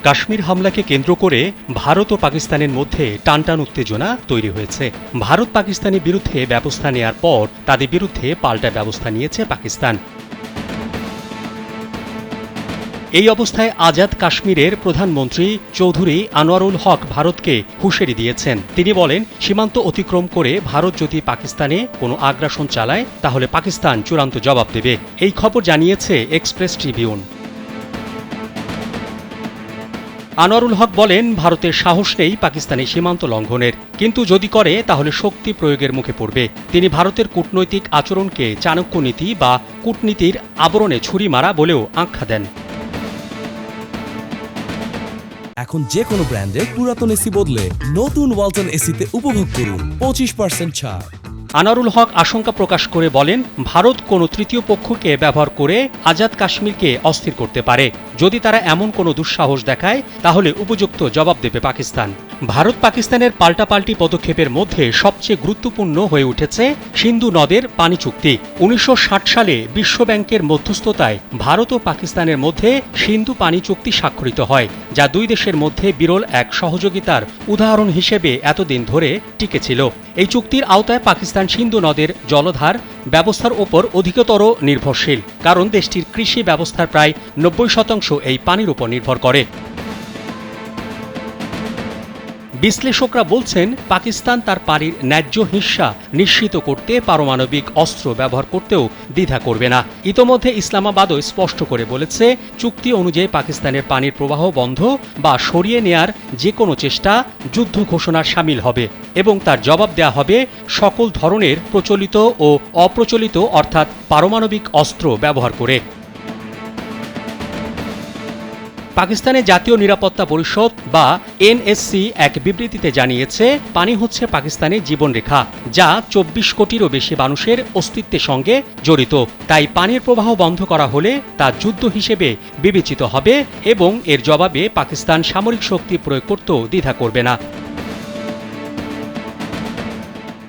কাশ্মীর হামলাকে কেন্দ্র করে ভারত ও পাকিস্তানের মধ্যে টানটান উত্তেজনা তৈরি হয়েছে। ভারত পাকিস্তানের বিরুদ্ধে ব্যবস্থা নেয়ার পর তাদের বিরুদ্ধে পাল্টা ব্যবস্থা নিয়েছে পাকিস্তান। এই অবস্থায় আজাদ কাশ্মীরের প্রধানমন্ত্রী চৌধুরী আনোয়ারুল হক ভারতকে হুঁশিয়ারি দিয়েছেন। তিনি বলেন, সীমান্ত অতিক্রম করে ভারত যদি পাকিস্তানে কোনো আগ্রাসন চালায় তাহলে পাকিস্তান চূড়ান্ত জবাব দেবে। এই খবর জানিয়েছে এক্সপ্রেস ট্রিবিউন। আনোয়ারুল হক বলেন, ভারতের সাহস নেই পাকিস্তানের সীমান্ত লঙ্ঘনের, কিন্তু যদি করে তাহলে শক্তি প্রয়োগের মুখে পড়বে। তিনি ভারতের কূটনৈতিক আচরণকে চাণক্য নীতি বা কূটনীতির আবরণে ছুরি মারা বলেও আখ্যা দেন। এখন যে কোনো ব্র্যান্ডের পুরাতন এসি বদলে নতুন ওয়ালটন এসিতে উপভোগ করুন 25% ছাড়। আনোয়ারুল হক আশঙ্কা প্রকাশ করে বলেন, ভারত কোনো তৃতীয় পক্ষকে ব্যবহার করে আজাদ কাশ্মীরকে অস্থির করতে পারে। যদি তারা এমন কোনো দুঃসাহস দেখায় তাহলে উপযুক্ত জবাব দেবে পাকিস্তান। ভারত পাকিস্তানের পাল্টাপাল্টি পদক্ষেপের মধ্যে সবচেয়ে গুরুত্বপূর্ণ হয়ে উঠেছে সিন্ধু নদের পানি চুক্তি। 1960 সালে বিশ্বব্যাংকের মধ্যস্থতায় ভারত ও পাকিস্তানের মধ্যে সিন্ধু পানি চুক্তি স্বাক্ষরিত হয়, যা দুই দেশের মধ্যে বিরল এক সহযোগিতার উদাহরণ হিসেবে এতদিন ধরে টিকেছিল। এই চুক্তির আওতায় পাকিস্তান সিন্ধু নদের জলধার ব্যবস্থার ওপর অধিকতর নির্ভরশীল, কারণ দেশটির কৃষি ব্যবস্থার প্রায় 90% এই পানির উপর নির্ভর করে। বিশ্লেষকরা বলছেন, পাকিস্তান তার পানির ন্যায্য হিস্সা নিশ্চিত করতে পারমাণবিক অস্ত্র ব্যবহার করতেও দ্বিধা করবে না। ইতোমধ্যে ইসলামাবাদও স্পষ্ট করে বলেছে, চুক্তি অনুযায়ী পাকিস্তানের পানির প্রবাহ বন্ধ বা সরিয়ে নেয়ার যে কোনো চেষ্টা যুদ্ধ ঘোষণার শামিল হবে এবং তার জবাব দেয়া হবে সকল ধরনের প্রচলিত ও অপ্রচলিত অর্থাৎ পারমাণবিক অস্ত্র ব্যবহার করে। পাকিস্তানের জাতীয় নিরাপত্তা পরিষদ বা এনএসসি এক বিবৃতিতে জানিয়েছে, পানি হচ্ছে পাকিস্তানের জীবনরেখা, যা 24 কোটিরও বেশি মানুষের অস্তিত্বের সঙ্গে জড়িত। তাই পানির প্রবাহ বন্ধ করা হলে তা যুদ্ধ হিসেবে বিবেচিত হবে এবং এর জবাবে পাকিস্তান সামরিক শক্তি প্রয়োগ করতেও দ্বিধা করবে না।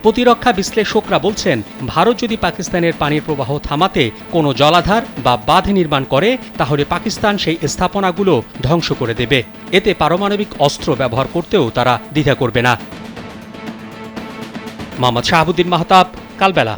প্রতিরক্ষা বিশ্লেষকরা বলছেন, ভারত যদি পাকিস্তানের পানির প্রবাহ থামাতে কোনো জলাধার বা বাঁধ নির্মাণ করে তাহলে পাকিস্তান সেই স্থাপনাগুলো ধ্বংস করে দেবে। এতে পারমাণবিক অস্ত্র ব্যবহার করতেও তারা দ্বিধা করবে না। মোহাম্মদ শাহাবুদ্দিন মাহতাব, কালবেলা।